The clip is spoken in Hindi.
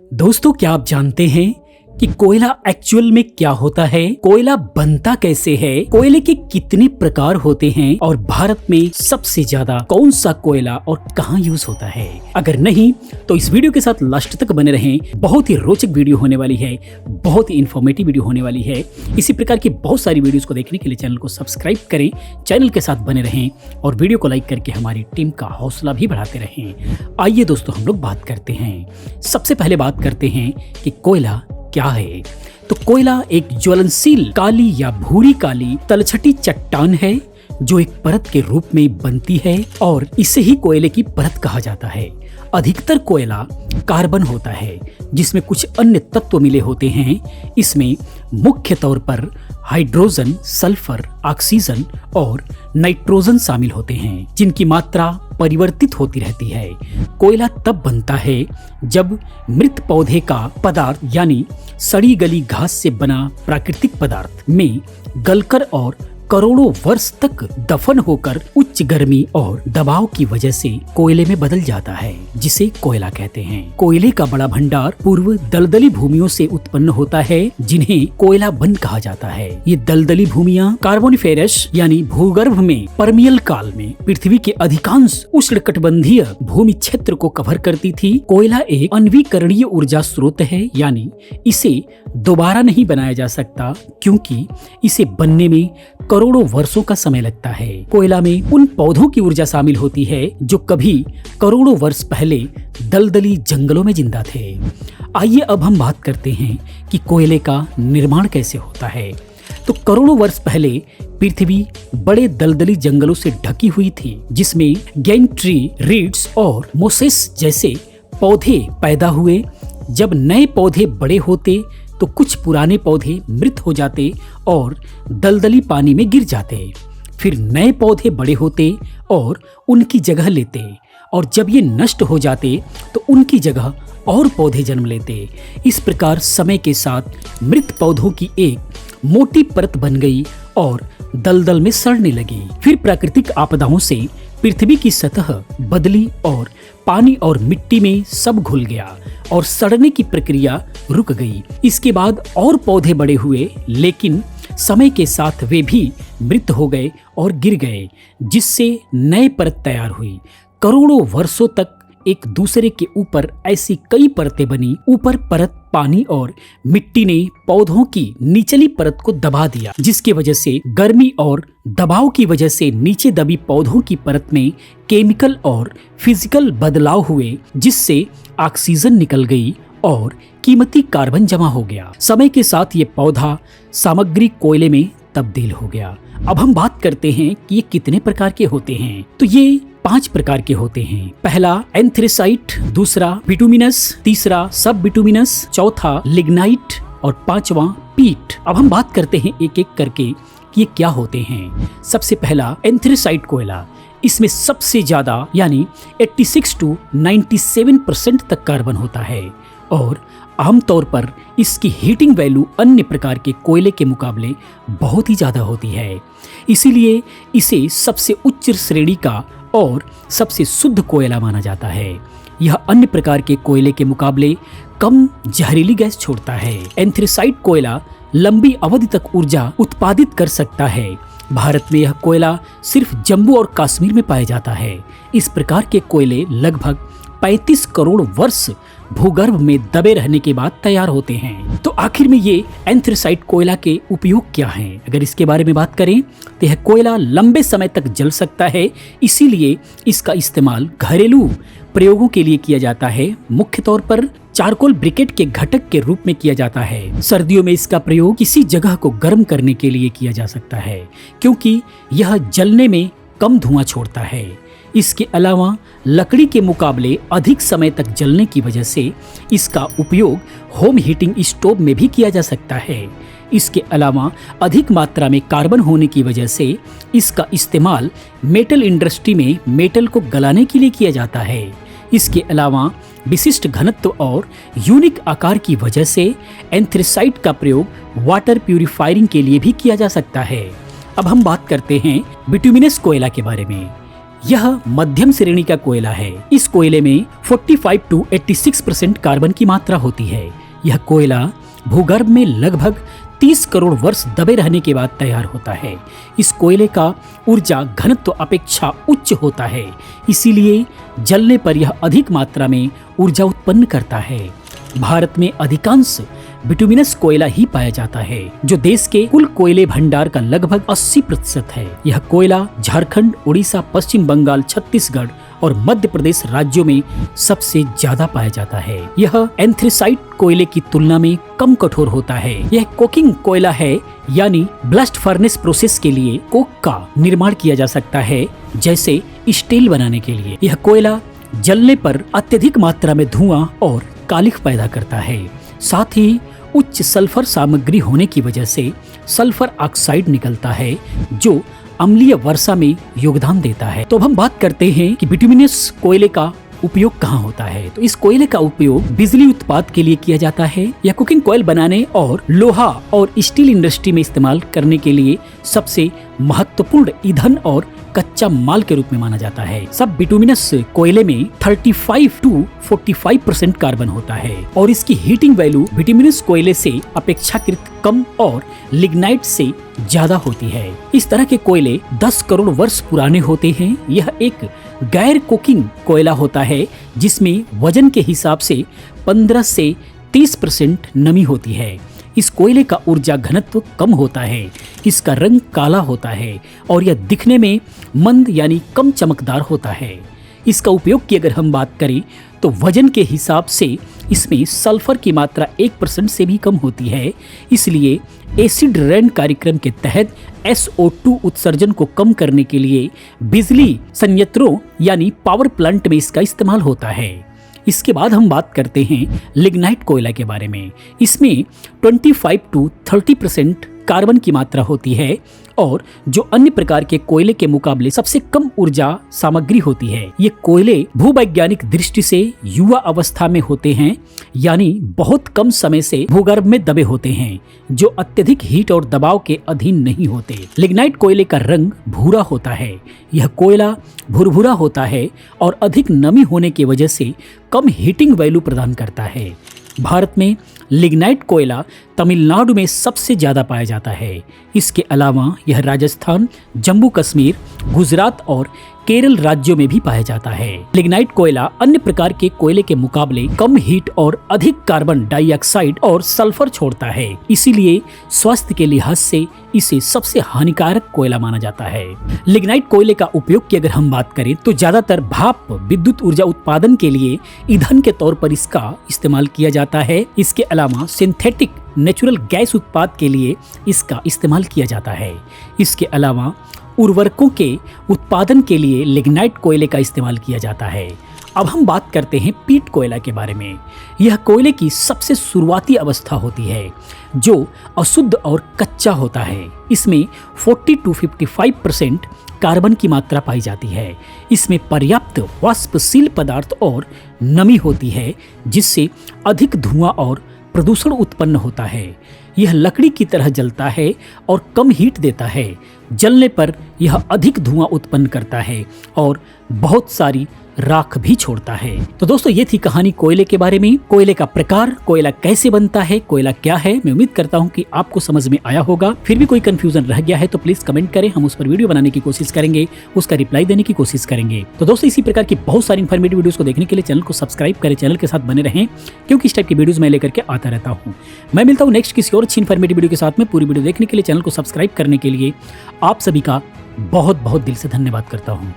दोस्तों, क्या आप जानते हैं कि कोयला एक्चुअल में क्या होता है? कोयला बनता कैसे है? कोयले के कितने प्रकार होते हैं और भारत में सबसे ज्यादा कौन सा कोयला और कहाँ यूज होता है? अगर नहीं तो इस वीडियो के साथ लास्ट तक बने रहें। बहुत ही रोचक वीडियो होने वाली है, बहुत ही इंफॉर्मेटिव वीडियो होने वाली है। इसी प्रकार की बहुत सारी वीडियोस को देखने के लिए चैनल को सब्सक्राइब करें, चैनल के साथ बने रहें और वीडियो को लाइक करके हमारी टीम का हौसला भी बढ़ाते रहें। आइए दोस्तों, हम लोग बात करते हैं। सबसे पहले बात करते हैं कि कोयला क्या है। तो कोयला एक ज्वलनशील काली या भूरी काली तलछटी चट्टान है जो एक परत के रूप में बनती है और इसे ही कोयले की परत कहा जाता है। अधिकतर कोयला कार्बन होता है जिसमें कुछ अन्य तत्व मिले होते हैं। इसमें मुख्य तौर पर हाइड्रोजन, सल्फर, ऑक्सीजन और नाइट्रोजन शामिल होते हैं जिनकी मात्रा परिवर्तित होती रहती है। कोयला तब बनता है जब मृत पौधे का पदार्थ यानी सड़ी गली घास से बना प्राकृतिक पदार्थ में गलकर और करोड़ों वर्ष तक दफन होकर उच्च गर्मी और दबाव की वजह से कोयले में बदल जाता है, जिसे कोयला कहते हैं। कोयले का बड़ा भंडार पूर्व दलदली भूमियों से उत्पन्न होता है जिन्हें कोयला बन कहा जाता है। ये दलदली भूमियां कार्बोनिफेरस यानी भूगर्भ में परमियल काल में पृथ्वी के अधिकांश उष्णकटिबंधीय भूमि क्षेत्र को कवर करती थी। कोयला एक अनवीकरणीय ऊर्जा स्रोत है, यानी इसे दोबारा नहीं बनाया जा सकता क्योंकि इसे बनने में करोड़ों वर्षों का समय लगता है। कोयला में उन पौधों की ऊर्जा शामिल होती है जो कभी करोड़ों वर्ष पहले दलदली जंगलों में जिंदा थे। आइए अब हम बात करते हैं कि कोयले का निर्माण कैसे होता है। तो करोड़ों वर्ष पहले पृथ्वी बड़े दलदली जंगलों से ढकी हुई थी जिसमें गेन ट्री, रीड्स और मोसेस जैसे पौधे पैदा हुए। जब नए पौधे बड़े होते तो कुछ पुराने पौधे मृत हो जाते और दलदली पानी में गिर जाते। फिर नए पौधे बड़े होते और उनकी जगह लेते, और जब ये नष्ट हो जाते तो उनकी जगह और पौधे जन्म लेते। इस प्रकार समय के साथ मृत पौधों की एक मोटी परत बन गई और दलदल में सड़ने लगी। फिर प्राकृतिक आपदाओं से पृथ्वी की सतह बदली और पानी और मिट्टी में सब घुल गया और सड़ने की प्रक्रिया रुक गई। इसके बाद और पौधे बड़े हुए, लेकिन समय के साथ वे भी मृत हो गए और गिर गए, जिससे नए परत तैयार हुई। करोड़ों वर्षों तक एक दूसरे के ऊपर ऐसी कई परतें बनी। ऊपर परत पानी और मिट्टी ने पौधों की निचली परत को दबा दिया, जिसकी वजह से गर्मी और दबाव की वजह से नीचे दबी पौधों की परत में केमिकल और फिजिकल बदलाव हुए, जिससे ऑक्सीजन निकल गई और कीमती कार्बन जमा हो गया। समय के साथ ये पौधा सामग्री कोयले में तब्दील हो गया। अब हम बात करते हैं कि ये कितने प्रकार के होते हैं। तो ये 5 प्रकार के होते हैं। पहला एंथ्रेसाइट, दूसरा बिटुमिनस, तीसरा सब बिटुमिनस, चौथा लिग्नाइट और पांचवा पीट। अब हम बात करते हैं एक एक करके कि ये क्या होते हैं। सबसे पहला एंथ्रेसाइट कोयला। इसमें सबसे ज्यादा यानी 86 to 97% तक कार्बन होता है और आमतौर पर इसकी हीटिंग वैल्यू अन्य प्रकार के कोयले के मुकाबले बहुत ही ज्यादा होती है। इसीलिए इसे सबसे उच्च श्रेणी का और सबसे शुद्ध कोयला माना जाता है। यह अन्य प्रकार के कोयले के मुकाबले कम जहरीली गैस छोड़ता है। एंथ्रेसाइट कोयला लंबी अवधि तक ऊर्जा उत्पादित कर सकता है। भारत में यह कोयला सिर्फ जम्मू और कश्मीर में पाया जाता है। इस प्रकार के कोयले लगभग 35 करोड़ वर्ष भूगर्भ में दबे रहने के बाद तैयार होते हैं। तो आखिर में ये एंथ्रेसाइट कोयला के उपयोग क्या हैं? अगर इसके बारे में बात करें तो यह कोयला लंबे समय तक जल सकता है, इसीलिए इसका इस्तेमाल घरेलू प्रयोगों के लिए किया जाता है। मुख्य तौर पर चारकोल ब्रिकेट के घटक के रूप में किया जाता है। सर्दियों में इसका प्रयोग किसी जगह को गर्म करने के लिए किया जा सकता है क्योंकि यह जलने में कम धुआं छोड़ता है। इसके अलावा लकड़ी के मुकाबले अधिक समय तक जलने की वजह से इसका उपयोग होम हीटिंग स्टोव में भी किया जा सकता है। इसके अलावा अधिक मात्रा में कार्बन होने की वजह से इसका इस्तेमाल मेटल इंडस्ट्री में मेटल को गलाने के लिए किया जाता है। इसके अलावा विशिष्ट घनत्व और यूनिक आकार की वजह से एंथ्रेसाइट का प्रयोग वाटर प्यूरिफायरिंग के लिए भी किया जा सकता है। अब हम बात करते हैं बिटुमिनस कोयला के बारे में। यह मध्यम श्रेणी का कोयला है। इस कोयले में 45 to 86% कार्बन की मात्रा होती है। यह कोयला भूगर्भ में लगभग 30 करोड़ वर्ष दबे रहने के बाद तैयार होता है। इस कोयले का ऊर्जा घनत्व अपेक्षा उच्च होता है, इसीलिए जलने पर यह अधिक मात्रा में ऊर्जा उत्पन्न करता है। भारत में अधिकांश बिटुमिनस कोयला ही पाया जाता है, जो देश के कुल कोयले भंडार का लगभग 80% है। यह कोयला झारखंड, उड़ीसा, पश्चिम बंगाल, छत्तीसगढ़ और मध्य प्रदेश राज्यों में सबसे ज्यादा पाया जाता है। यह एंथ्रेसाइट कोयले की तुलना में कम कठोर होता है। यह कोकिंग कोयला है, यानी ब्लास्ट फर्नेस प्रोसेस के लिए कोक का निर्माण किया जा सकता है, जैसे स्टील बनाने के लिए। यह कोयला जलने पर अत्यधिक मात्रा में धुआं और कालिख पैदा करता है। साथ ही उच्च सल्फर सामग्री होने की वजह से सल्फर ऑक्साइड निकलता है, जो अम्लीय वर्षा में योगदान देता है। तो अब हम बात करते हैं कि बिटुमिनस कोयले का उपयोग कहाँ होता है। तो इस कोयले का उपयोग बिजली उत्पाद के लिए किया जाता है। यह कुकिंग कोयल बनाने और लोहा और स्टील इंडस्ट्री में इस्तेमाल करने के लिए सबसे महत्वपूर्ण ईंधन और कच्चा माल के रूप में माना जाता है। सब बिटुमिनस कोयले में 35 to 45% कार्बन होता है और इसकी हीटिंग वैल्यू बिटुमिनस कोयले से अपेक्षाकृत कम और लिग्नाइट से ज्यादा होती है। इस तरह के कोयले 10 करोड़ वर्ष पुराने होते हैं। यह एक गैर कुकिंग कोयला होता है, जिसमें वजन के हिसाब से 15 से 30% नमी होती है। इस कोयले का ऊर्जा घनत्व कम होता है, इसका रंग काला होता है और यह दिखने में मंद यानी कम चमकदार होता है। इसका उपयोग की अगर हम बात करें तो वजन के हिसाब से इसमें सल्फर की मात्रा 1% से भी कम होती है, इसलिए एसिड रेन कार्यक्रम के तहत SO2 उत्सर्जन को कम करने के लिए बिजली संयंत्रों यानी पावर प्लांट में इसका इस्तेमाल होता है। इसके बाद हम बात करते हैं लिग्नाइट कोयला के बारे में। इसमें 25 to 30% कार्बन की मात्रा होती है और जो अन्य प्रकार के कोयले के मुकाबले सबसे कम ऊर्जा सामग्री होती है। ये कोयले भूवैज्ञानिक दृष्टि से युवा अवस्था में होते हैं, यानी बहुत कम समय से भूगर्भ में दबे होते हैं, जो अत्यधिक हीट और दबाव के अधीन नहीं होते। लिग्नाइट कोयले का रंग भूरा होता है। यह कोयला भुरभुरा होता है और अधिक नमी होने की वजह से कम हीटिंग वैल्यू प्रदान करता है। भारत में लिग्नाइट कोयला तमिलनाडु में सबसे ज्यादा पाया जाता है। इसके अलावा यह राजस्थान, जम्मू कश्मीर, गुजरात और केरल राज्यों में भी पाया जाता है। लिग्नाइट कोयला अन्य प्रकार के कोयले के मुकाबले कम हीट और अधिक कार्बन डाइऑक्साइड और सल्फर छोड़ता है, इसीलिए स्वास्थ्य के लिहाज से इसे सबसे हानिकारक कोयला माना जाता है। लिग्नाइट कोयले का उपयोग की अगर हम बात करें तो ज्यादातर भाप विद्युत ऊर्जा उत्पादन के लिए ईंधन के तौर पर इसका इस्तेमाल किया जाता है। इसके अलावा सिंथेटिक नेचुरल गैस उत्पाद के लिए इसका इस्तेमाल किया जाता है। इसके अलावा उर्वरकों के उत्पादन के लिए लिग्नाइट कोयले का इस्तेमाल किया जाता है। अब हम बात करते हैं पीट कोयला के बारे में। यह कोयले की सबसे शुरुआती अवस्था होती है, जो अशुद्ध और कच्चा होता है। इसमें 40 to 55% कार्बन की मात्रा पाई जाती है। इसमें पर्याप्त वाष्पशील पदार्थ और नमी होती है, जिससे अधिक धुआं और प्रदूषण उत्पन्न होता है। यह लकड़ी की तरह जलता है और कम हीट देता है। जलने पर यह अधिक धुआं उत्पन्न करता है और बहुत सारी राख भी छोड़ता है। तो दोस्तों, ये थी कहानी कोयले के बारे में। कोयले का प्रकार, कोयला कैसे बनता है, कोयला क्या है। मैं उम्मीद करता हूँ कि आपको समझ में आया होगा। फिर भी कोई कंफ्यूजन रह गया है तो प्लीज कमेंट करें, हम उस पर वीडियो बनाने की कोशिश करेंगे, उसका रिप्लाई देने की कोशिश करेंगे। तो दोस्तों, इसी प्रकार की बहुत सारी इन्फॉर्मेटिव वीडियोस को देखने के लिए चैनल को सब्सक्राइब करें, चैनल के साथ बने रहें, क्योंकि इस टाइप की वीडियोस मैं लेकर के आता रहता हूँ। मैं मिलता हूँ नेक्स्ट किसी और अच्छी इन्फॉर्मेटिव वीडियो के साथ में। पूरी वीडियो देखने के लिए, चैनल को सब्सक्राइब करने के लिए आप सभी का बहुत बहुत दिल से धन्यवाद करता हूँ।